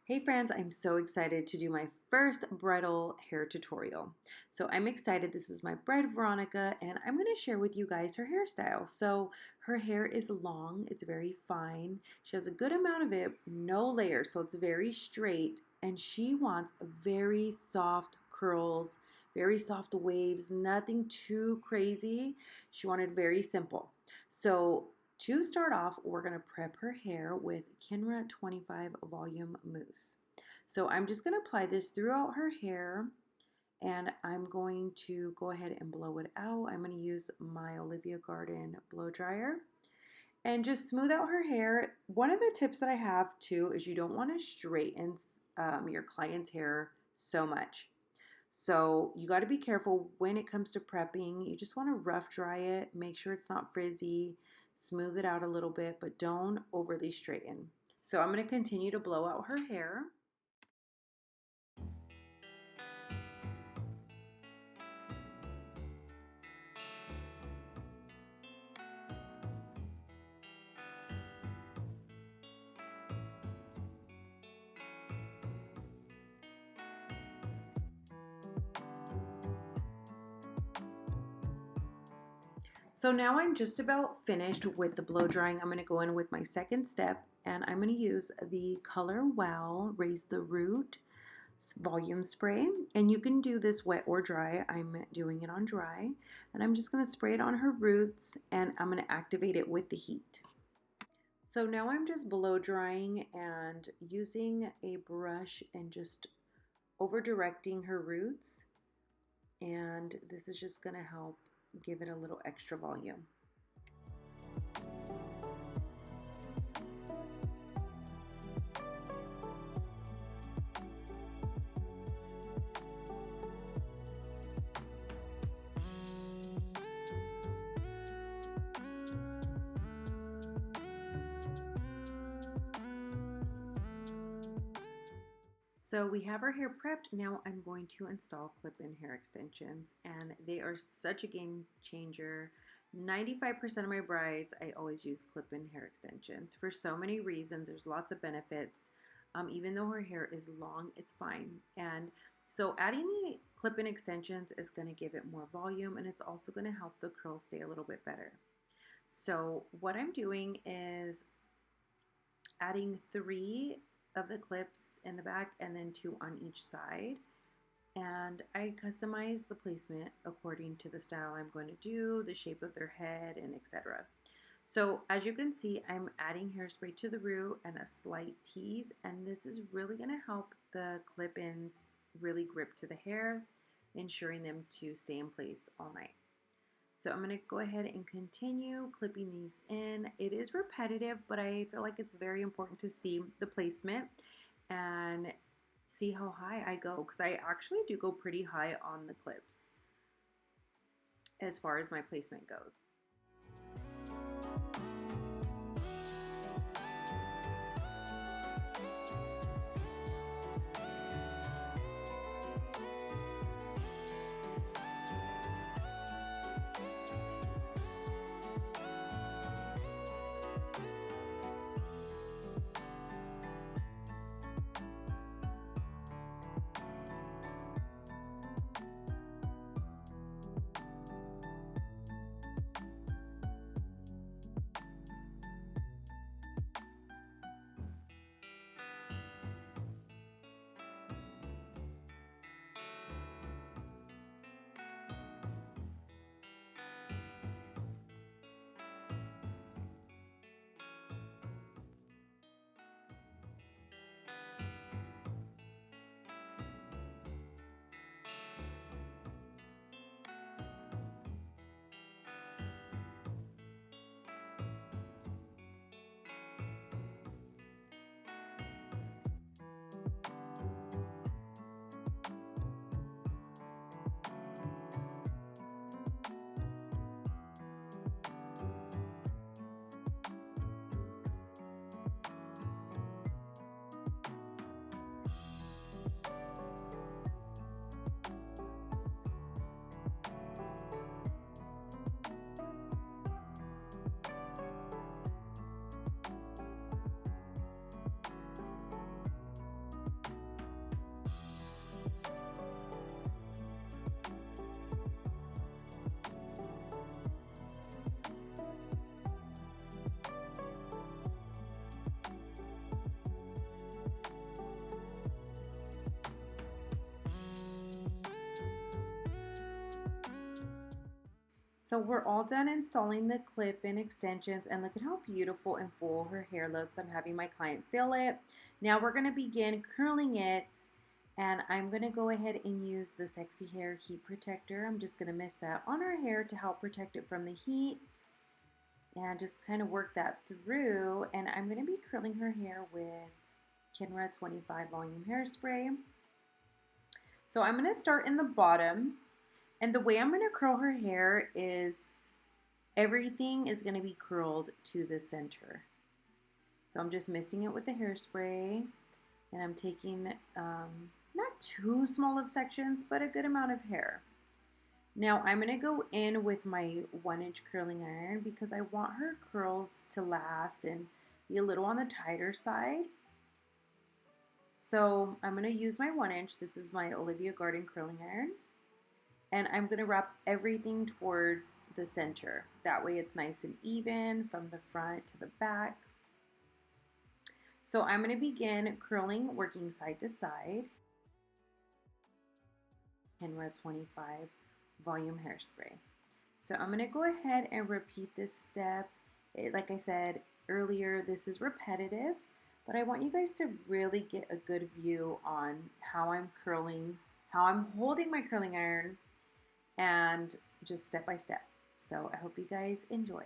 Hey friends, I'm so excited to do my first bridal hair tutorial. So I'm excited. This is my bride Veronica and I'm going to share with you guys her hairstyle. So her hair is long, it's very fine. She has a good amount of it, no layers, so it's very straight, and she wants very soft curls, very soft waves, nothing too crazy. She wanted very simple. So to start off, we're going to prep her hair with Kinra 25 Volume Mousse. So I'm just going to apply this throughout her hair, and I'm going to go ahead and blow it out. I'm going to use my Olivia Garden blow dryer and just smooth out her hair. One of the tips that I have too is you don't want to straighten your client's hair so much. So you got to be careful when it comes to prepping. You just want to rough dry it, make sure it's not frizzy, smooth it out a little bit, but don't overly straighten. So I'm going to continue to blow out her hair. So now I'm just about finished with the blow drying. I'm going to go in with my second step, and I'm going to use the Color Wow Raise the Root volume spray, and you can do this wet or dry. I'm doing it on dry, and I'm just going to spray it on her roots, and I'm going to activate it with the heat. So now I'm just blow drying and using a brush and just over directing her roots, and this is just going to help give it a little extra volume. So we have our hair prepped. Now I'm going to install clip-in hair extensions, and they are such a game changer. 95% of my brides, I always use clip-in hair extensions for so many reasons. There's lots of benefits. Even though her hair is long, it's fine. And so adding the clip-in extensions is going to give it more volume, and it's also going to help the curls stay a little bit better. So what I'm doing is adding 3 of the clips in the back and then 2 on each side. And I customize the placement according to the style I'm going to do, the shape of their head, and etc. So as you can see, I'm adding hairspray to the root and a slight tease, and this is really going to help the clip-ins really grip to the hair, ensuring them to stay in place all night. So I'm going to go ahead and continue clipping these in. It is repetitive, but I feel like it's very important to see the placement and see how high I go, because I actually do go pretty high on the clips as far as my placement goes. So we're all done installing the clip-in extensions, and look at how beautiful and full her hair looks. I'm having my client fill it. Now we're gonna begin curling it, and I'm gonna go ahead and use the Sexy Hair Heat Protector. I'm just gonna mist that on her hair to help protect it from the heat, and just kind of work that through. And I'm gonna be curling her hair with Kenra 25 Volume Hairspray. So I'm gonna start in the bottom. And the way I'm going to curl her hair is everything is going to be curled to the center. So I'm just misting it with the hairspray, and I'm taking not too small of sections, but a good amount of hair. Now I'm going to go in with my 1-inch curling iron because I want her curls to last and be a little on the tighter side. So I'm going to use my 1-inch. This is my Olivia Garden curling iron. And I'm going to wrap everything towards the center. That way it's nice and even from the front to the back. So I'm going to begin curling, working side to side. Kenra 25 Volume Hairspray. So I'm going to go ahead and repeat this step. Like I said earlier, this is repetitive, but I want you guys to really get a good view on how I'm curling, how I'm holding my curling iron, and just step by step. So I hope you guys enjoy.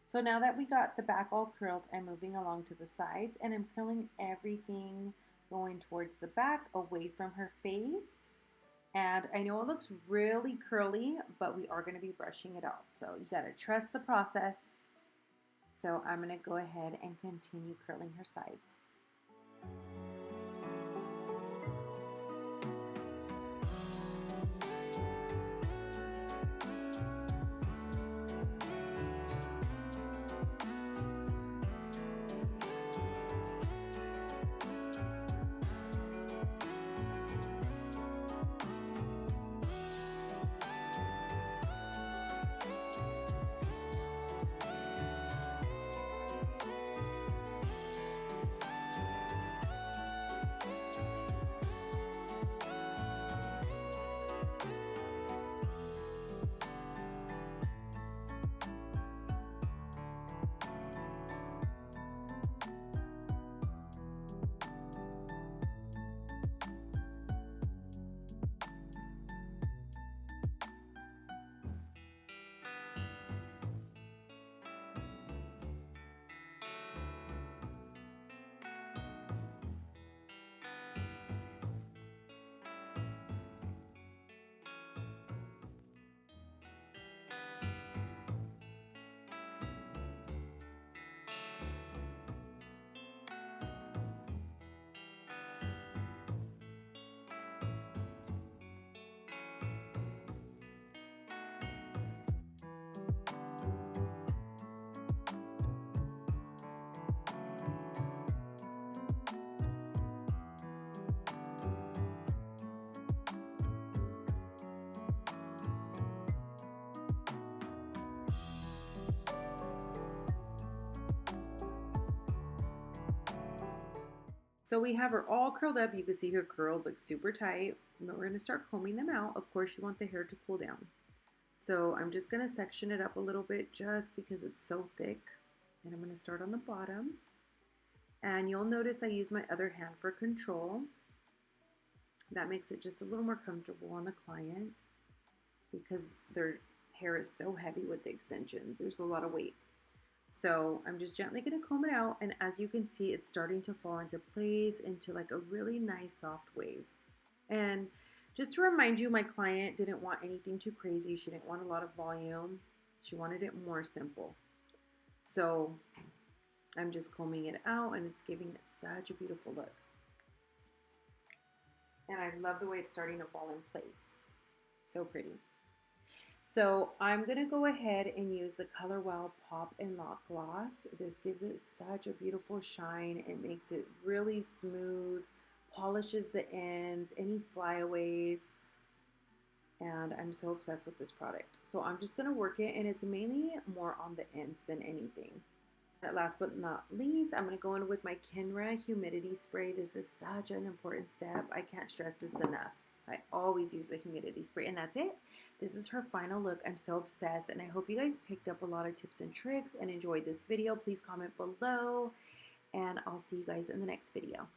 So now that we got the back all curled, I'm moving along to the sides, and I'm curling everything going towards the back away from her face. And I know it looks really curly, but we are going to be brushing it out. So you got to trust the process. So I'm going to go ahead and continue curling her sides. So we have her all curled up. You can see her curls look super tight. And we're going to start combing them out. Of course, you want the hair to cool down. So I'm just going to section it up a little bit just because it's so thick. And I'm going to start on the bottom. And you'll notice I use my other hand for control. That makes it just a little more comfortable on the client because their hair is so heavy with the extensions. There's a lot of weight. So I'm just gently going to comb it out, and as you can see, it's starting to fall into place into like a really nice soft wave. And just to remind you, my client didn't want anything too crazy. She didn't want a lot of volume. She wanted it more simple. So I'm just combing it out, and it's giving it such a beautiful look. And I love the way it's starting to fall in place. So pretty. So I'm going to go ahead and use the Color Wow Pop and Lock Gloss. This gives it such a beautiful shine. It makes it really smooth, polishes the ends, any flyaways. And I'm so obsessed with this product. So I'm just going to work it, and it's mainly more on the ends than anything. Last but not least, I'm going to go in with my Kenra humidity spray. This is such an important step. I can't stress this enough. I always use the humidity spray, and that's it. This is her final look. I'm so obsessed, and I hope you guys picked up a lot of tips and tricks and enjoyed this video. Please comment below, and I'll see you guys in the next video.